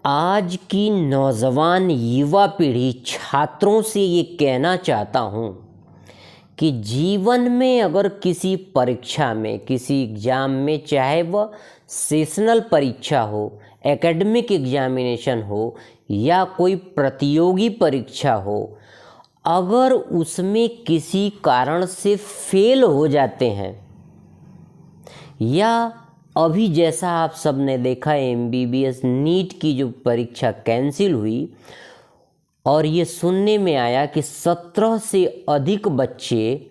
आज की नौजवान युवा पीढ़ी छात्रों से ये कहना चाहता हूँ कि जीवन में अगर किसी परीक्षा में, किसी एग्ज़ाम में, चाहे वह सेशनल परीक्षा हो, एकेडमिक एग्जामिनेशन हो या कोई प्रतियोगी परीक्षा हो, अगर उसमें किसी कारण से फेल हो जाते हैं या अभी जैसा आप सब ने देखा MBBS नीट की जो परीक्षा कैंसिल हुई और ये सुनने में आया कि 17 से अधिक बच्चे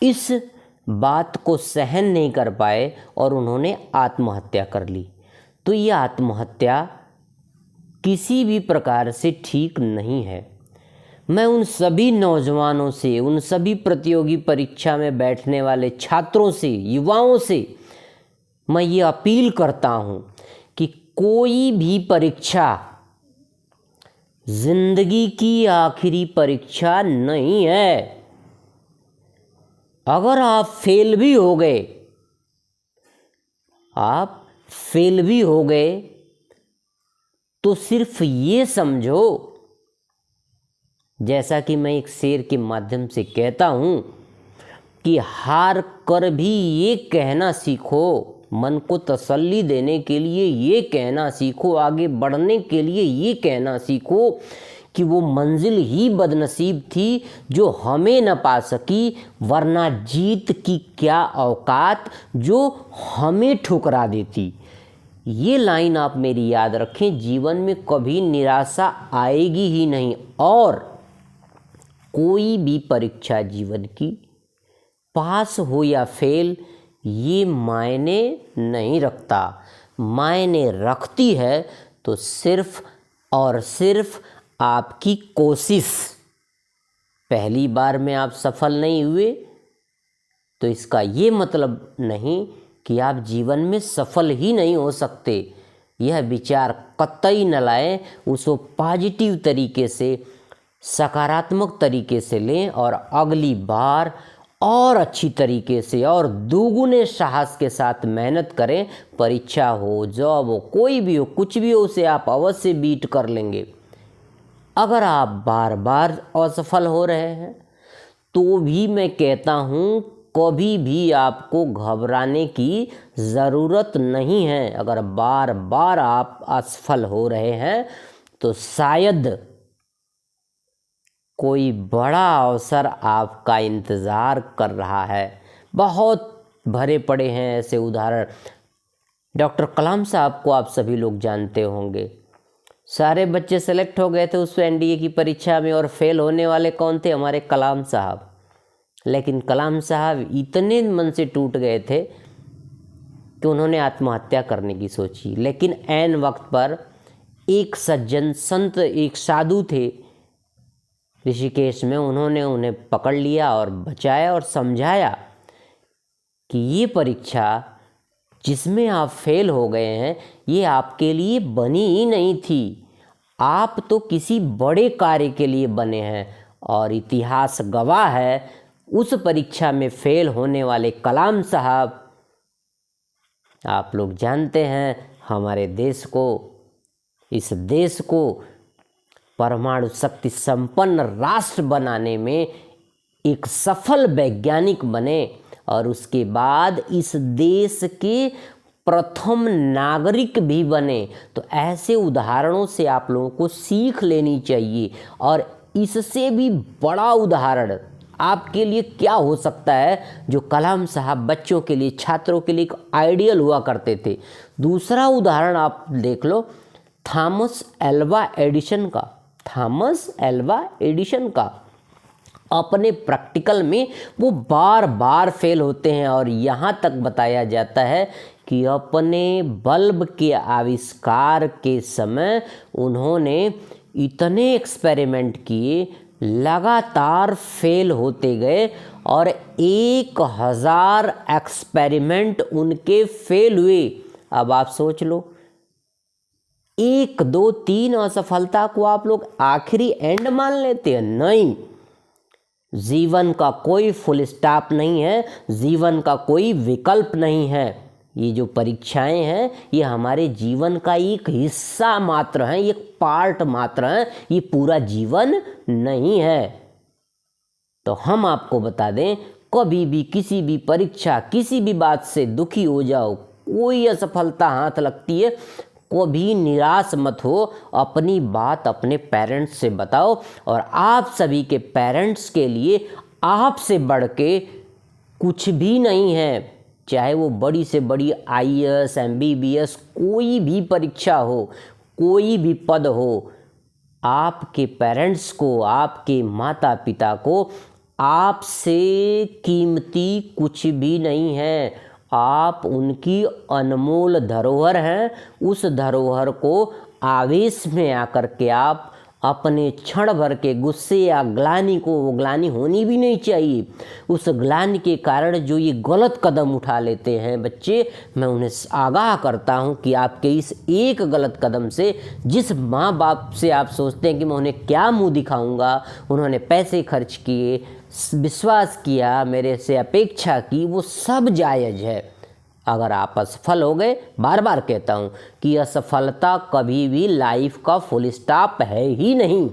इस बात को सहन नहीं कर पाए और उन्होंने आत्महत्या कर ली। तो ये आत्महत्या किसी भी प्रकार से ठीक नहीं है। मैं उन सभी नौजवानों से, उन सभी प्रतियोगी परीक्षा में बैठने वाले छात्रों से, युवाओं से मैं ये अपील करता हूँ कि कोई भी परीक्षा जिंदगी की आखिरी परीक्षा नहीं है। अगर आप फेल भी हो गए, तो सिर्फ ये समझो, जैसा कि मैं एक शेर के माध्यम से कहता हूँ कि हार कर भी ये कहना सीखो, मन को तसल्ली देने के लिए ये कहना सीखो, आगे बढ़ने के लिए ये कहना सीखो कि वो मंजिल ही बदनसीब थी जो हमें न पा सकी, वरना जीत की क्या औकात जो हमें ठुकरा देती। ये लाइन आप मेरी याद रखें। जीवन में कभी निराशा आएगी ही नहीं और कोई भी परीक्षा जीवन की, पास हो या फेल, ये मायने नहीं रखता। मायने रखती है तो सिर्फ और सिर्फ आपकी कोशिश। पहली बार में आप सफल नहीं हुए तो इसका ये मतलब नहीं कि आप जीवन में सफल ही नहीं हो सकते। यह विचार कतई न लाएं, उसको पॉजिटिव तरीके से, सकारात्मक तरीके से लें और अगली बार और अच्छी तरीके से और दोगुने साहस के साथ मेहनत करें। परीक्षा हो, जॉब हो, कोई भी हो, कुछ भी हो, उसे आप अवश्य बीट कर लेंगे। अगर आप बार बार असफल हो रहे हैं तो भी मैं कहता हूँ कभी भी आपको घबराने की ज़रूरत नहीं है। अगर बार बार आप असफल हो रहे हैं तो शायद कोई बड़ा अवसर आपका इंतज़ार कर रहा है। बहुत भरे पड़े हैं ऐसे उदाहरण। डॉक्टर कलाम साहब को आप सभी लोग जानते होंगे। सारे बच्चे सेलेक्ट हो गए थे उस NDA की परीक्षा में और फेल होने वाले कौन थे? हमारे कलाम साहब। लेकिन कलाम साहब इतने मन से टूट गए थे कि उन्होंने आत्महत्या करने की सोची। लेकिन ऐन वक्त पर एक सज्जन संत, एक साधु थे ऋषिकेश में, उन्होंने उन्हें पकड़ लिया और बचाया और समझाया कि ये परीक्षा जिसमें आप फेल हो गए हैं ये आपके लिए बनी ही नहीं थी। आप तो किसी बड़े कार्य के लिए बने हैं और इतिहास गवाह है उस परीक्षा में फेल होने वाले कलाम साहब। आप लोग जानते हैं हमारे देश को, इस देश को परमाणु शक्ति संपन्न राष्ट्र बनाने में एक सफल वैज्ञानिक बने और उसके बाद इस देश के प्रथम नागरिक भी बने। तो ऐसे उदाहरणों से आप लोगों को सीख लेनी चाहिए। और इससे भी बड़ा उदाहरण आपके लिए क्या हो सकता है जो कलाम साहब बच्चों के लिए, छात्रों के लिए एक आइडियल हुआ करते थे। दूसरा उदाहरण आप देख लो थॉमस एल्वा एडिशन का। अपने प्रैक्टिकल में वो बार बार फेल होते हैं और यहाँ तक बताया जाता है कि अपने बल्ब के आविष्कार के समय उन्होंने इतने एक्सपेरिमेंट किए, लगातार फेल होते गए और 1000 एक्सपेरिमेंट उनके फेल हुए। अब आप सोच लो, 1, 2, 3 असफलता को आप लोग आखिरी एंड मान लेते हैं? नहीं, जीवन का कोई फुल स्टॉप नहीं है, जीवन का कोई विकल्प नहीं है। ये जो परीक्षाएं हैं ये हमारे जीवन का एक हिस्सा मात्र हैं, एक पार्ट मात्र हैं, ये पूरा जीवन नहीं है। तो हम आपको बता दें, कभी भी किसी भी परीक्षा, किसी भी बात से दुखी हो जाओ, कोई असफलता हाथ लगती है, कभी निराश मत हो, अपनी बात अपने पेरेंट्स से बताओ। और आप सभी के पेरेंट्स के लिए आपसे बढ़ के कुछ भी नहीं है, चाहे वो बड़ी से बड़ी IAS, MBBS कोई भी परीक्षा हो, कोई भी पद हो, आपके पेरेंट्स को, आपके माता पिता को आपसे कीमती कुछ भी नहीं है। आप उनकी अनमोल धरोहर हैं। उस धरोहर को आवेश में आकर के आप अपने क्षण भर के गुस्से या ग्लानि को, वो ग्लानि होनी भी नहीं चाहिए, उस ग्लानि के कारण जो ये गलत कदम उठा लेते हैं बच्चे, मैं उन्हें आगाह करता हूँ कि आपके इस एक गलत कदम से, जिस माँ बाप से आप सोचते हैं कि मैं उन्हें क्या मुँह दिखाऊँगा, उन्होंने पैसे खर्च किए, विश्वास किया, मेरे से अपेक्षा की, वो सब जायज़ है। अगर आप असफल हो गए, बार बार कहता हूँ कि असफलता कभी भी लाइफ का फुल स्टॉप है ही नहीं।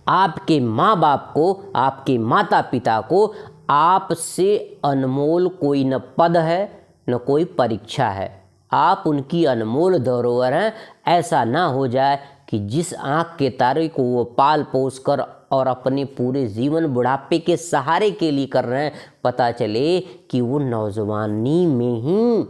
आपके माँ बाप को, आपके माता पिता को आपसे अनमोल कोई न पद है न कोई परीक्षा है। आप उनकी अनमोल धरोहर हैं। ऐसा ना हो जाए कि जिस आँख के तारे को वो पाल पोस कर और अपने पूरे जीवन बुढ़ापे के सहारे के लिए कर रहे हैं, पता चले कि वो नौजवानी में ही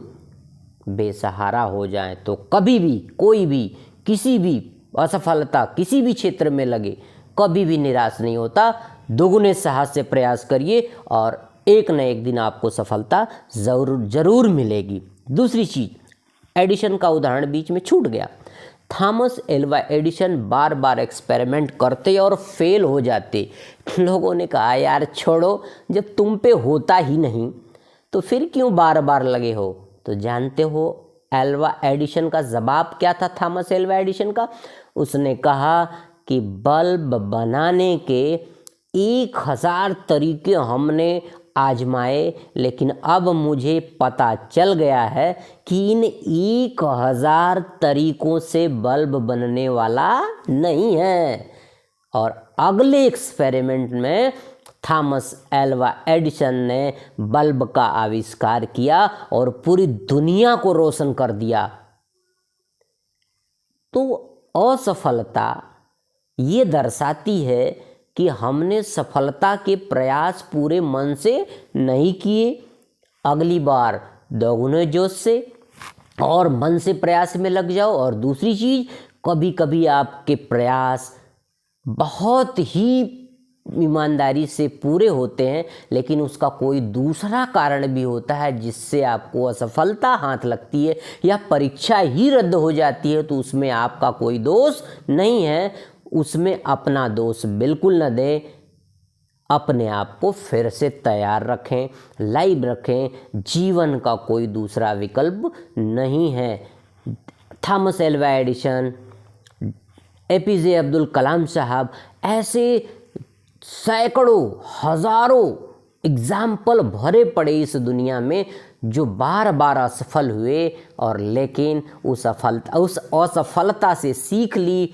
बेसहारा हो जाए, तो कभी भी कोई भी किसी भी असफलता किसी भी क्षेत्र में लगे, कभी भी निराश नहीं होता। दोगुने साहस से प्रयास करिए और एक न एक दिन आपको सफलता ज़रूर मिलेगी। दूसरी चीज़, एडिशन का उदाहरण बीच में छूट गया। थॉमस एल्वा एडिशन बार बार एक्सपेरिमेंट करते और फेल हो जाते। लोगों ने कहा यार छोड़ो, जब तुम पे होता ही नहीं तो फिर क्यों बार बार लगे हो। तो जानते हो एल्वा एडिशन का जवाब क्या था? थॉमस एल्वा एडिशन का, उसने कहा कि बल्ब बनाने के 1000 तरीके हमने आजमाए, लेकिन अब मुझे पता चल गया है कि इन 1000 तरीकों से बल्ब बनने वाला नहीं है। और अगले एक्सपेरिमेंट में थॉमस एल्वा एडिसन ने बल्ब का आविष्कार किया और पूरी दुनिया को रोशन कर दिया। तो असफलता ये दर्शाती है कि हमने सफलता के प्रयास पूरे मन से नहीं किए। अगली बार दोगुने जोश से और मन से प्रयास में लग जाओ। और दूसरी चीज़, कभी कभी आपके प्रयास बहुत ही ईमानदारी से पूरे होते हैं, लेकिन उसका कोई दूसरा कारण भी होता है जिससे आपको असफलता हाथ लगती है या परीक्षा ही रद्द हो जाती है। तो उसमें आपका कोई दोष नहीं है, उसमें अपना दोष बिल्कुल न दें। अपने आप को फिर से तैयार रखें, लाइव रखें। जीवन का कोई दूसरा विकल्प नहीं है। Thomas Alva Edison, APJ Abdul Kalam साहब, ऐसे सैकड़ों हजारों एग्जाम्पल भरे पड़े इस दुनिया में जो बार बार असफल हुए और लेकिन उस असफलता से सीख ली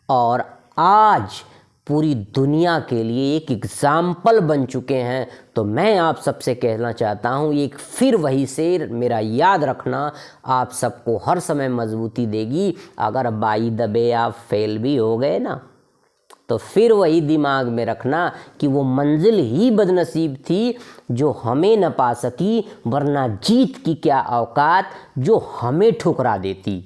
और आज पूरी दुनिया के लिए एक एग्जाम्पल बन चुके हैं। तो मैं आप सबसे कहना चाहता हूँ, एक फिर वही शेर मेरा याद रखना, आप सबको हर समय मजबूती देगी। अगर बाई दबे आप फेल भी हो गए ना, तो फिर वही दिमाग में रखना कि वो मंजिल ही बदनसीब थी जो हमें न पा सकी, वरना जीत की क्या औकात जो हमें ठुकरा देती।